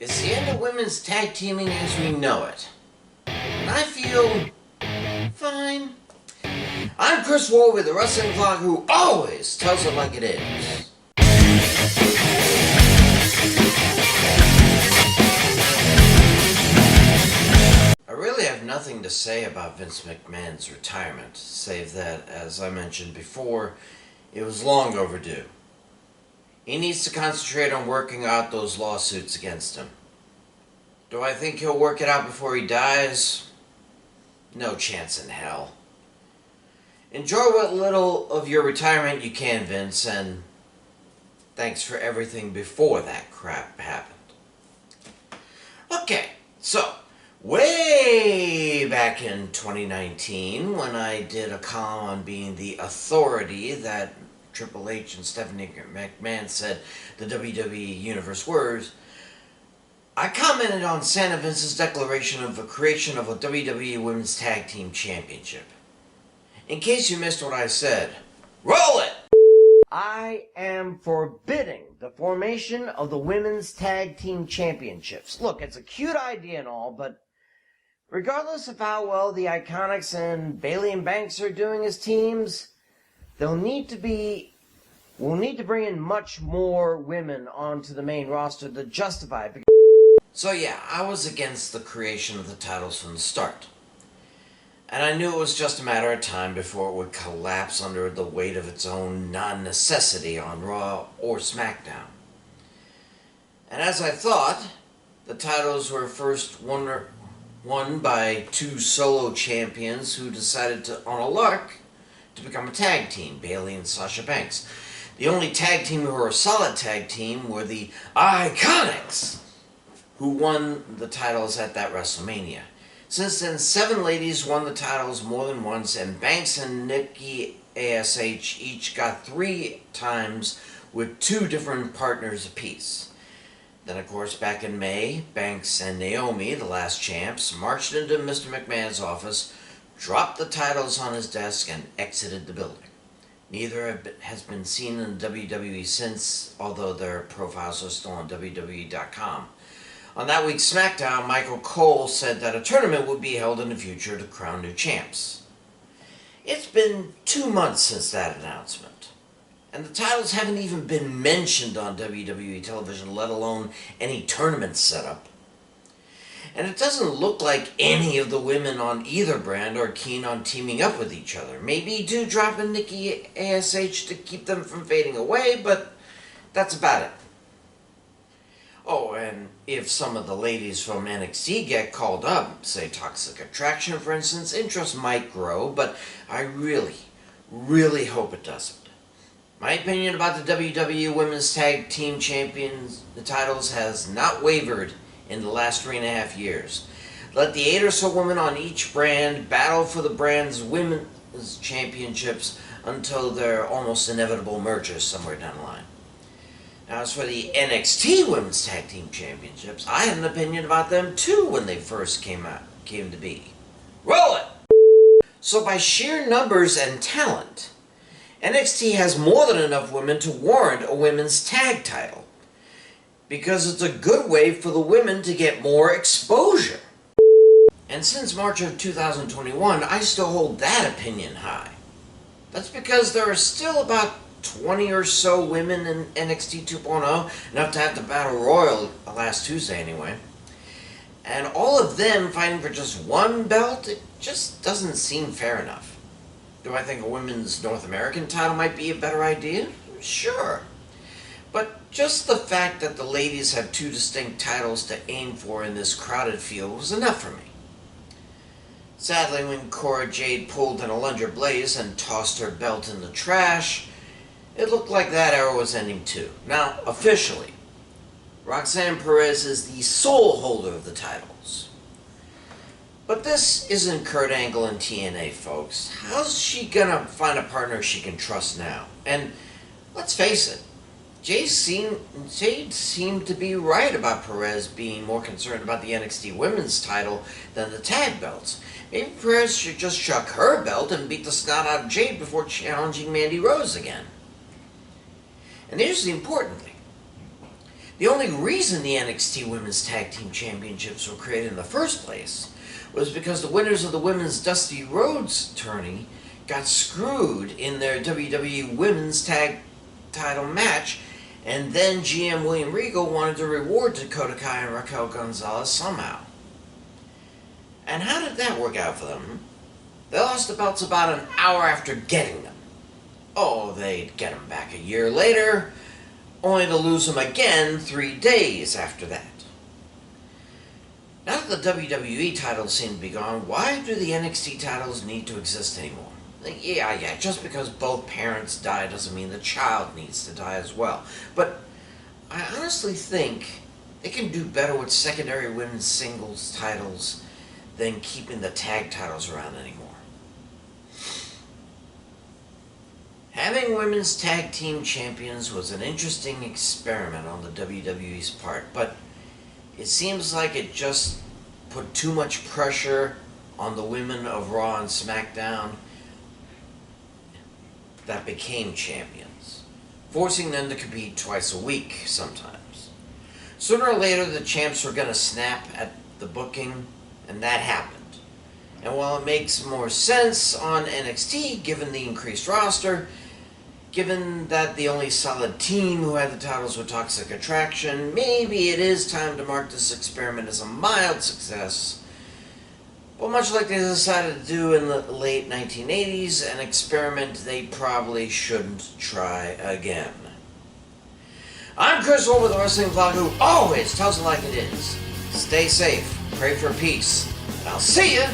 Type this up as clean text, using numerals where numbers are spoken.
It's the end of women's tag teaming as we know it. And I feel fine. I'm Chris Wolvie, the wrestling vlog who always tells it like it is. I really have nothing to say about Vince McMahon's retirement, save that, as I mentioned before, it was long overdue. He needs to concentrate on working out those lawsuits against him. Do I think he'll work it out before he dies? No chance in hell. Enjoy what little of your retirement you can, Vince, and thanks for everything before that crap happened. Okay, so, way back in 2019, when I did a column on being the authority that Triple H and Stephanie McMahon said the WWE Universe were, I commented on Santa Vince's declaration of the creation of a WWE Women's Tag Team Championship. In case you missed what I said, roll it! I am forbidding the formation of the Women's Tag Team Championships. Look, it's a cute idea and all, but regardless of how well the Iconics and Bayley and Banks are doing as teams, we'll need to bring in much more women onto the main roster to justify it. So yeah, I was against the creation of the titles from the start. And I knew it was just a matter of time before it would collapse under the weight of its own non-necessity on Raw or SmackDown. And as I thought, the titles were first won by two solo champions who decided to, on a lark, to become a tag team, Bayley and Sasha Banks. The only tag team who were a solid tag team were the Iconics, who won the titles at that WrestleMania. Since then, 7 ladies won the titles more than once, and Banks and Nikki ASH each got 3 times with 2 different partners apiece. Then, of course, back in May, Banks and Naomi, the last champs, marched into Mr. McMahon's office, dropped the titles on his desk, and exited the building. Neither has been seen in WWE since, although their profiles are still on WWE.com. On that week's SmackDown, Michael Cole said that a tournament would be held in the future to crown new champs. It's been 2 months since that announcement, and the titles haven't even been mentioned on WWE television, let alone any tournament setup. And it doesn't look like any of the women on either brand are keen on teaming up with each other. Maybe do drop in Nikki ASH to keep them from fading away, but that's about it. Oh, and if some of the ladies from NXT get called up, say Toxic Attraction for instance, interest might grow, but I really hope it doesn't. My opinion about the WWE Women's Tag Team Champions, the titles, has not wavered in the last 3.5 years. Let the 8 or so women on each brand battle for the brand's women's championships until their almost inevitable merger somewhere down the line. Now, as for the NXT Women's Tag Team Championships, I had an opinion about them too when they first came to be. Roll it! So by sheer numbers and talent, NXT has more than enough women to warrant a women's tag title, because it's a good way for the women to get more exposure. And since March of 2021, I still hold that opinion high. That's because there are still about 20 or so women in NXT 2.0, enough to have the Battle Royal last Tuesday anyway. And all of them fighting for just one belt, it just doesn't seem fair enough. Do I think a women's North American title might be a better idea? Sure. But just the fact that the ladies have 2 distinct titles to aim for in this crowded field was enough for me. Sadly, when Cora Jade pulled an Alundra Blaze and tossed her belt in the trash, it looked like that era was ending too. Now, officially, Roxanne Perez is the sole holder of the titles. But this isn't Kurt Angle and TNA, folks. How's she gonna find a partner she can trust now? And let's face it, Jade seemed to be right about Perez being more concerned about the NXT Women's title than the tag belts. Maybe Perez should just chuck her belt and beat the snot out of Jade before challenging Mandy Rose again. And here's the important thing. The only reason the NXT Women's Tag Team Championships were created in the first place was because the winners of the Women's Dusty Rhodes tourney got screwed in their WWE Women's Tag title match, and then GM William Regal wanted to reward Dakota Kai and Raquel Gonzalez somehow. And how did that work out for them? They lost the belts about an hour after getting them. Oh, they'd get them back a year later, only to lose them again 3 days after that. Now that the WWE titles seem to be gone, why do the NXT titles need to exist anymore? Yeah, just because both parents die doesn't mean the child needs to die as well. But I honestly think they can do better with secondary women's singles titles than keeping the tag titles around anymore. Having women's tag team champions was an interesting experiment on the WWE's part, but it seems like it just put too much pressure on the women of Raw and SmackDown that became champions, forcing them to compete twice a week sometimes. Sooner or later, the champs were going to snap at the booking, and that happened. And while it makes more sense on NXT, given the increased roster, given that the only solid team who had the titles were Toxic Attraction, maybe it is time to mark this experiment as a mild success. But much like they decided to do in the late 1980s, an experiment they probably shouldn't try again. I'm Chris Wolvie, the wrestling vlog who always tells it like it is. Stay safe, pray for peace, and I'll see you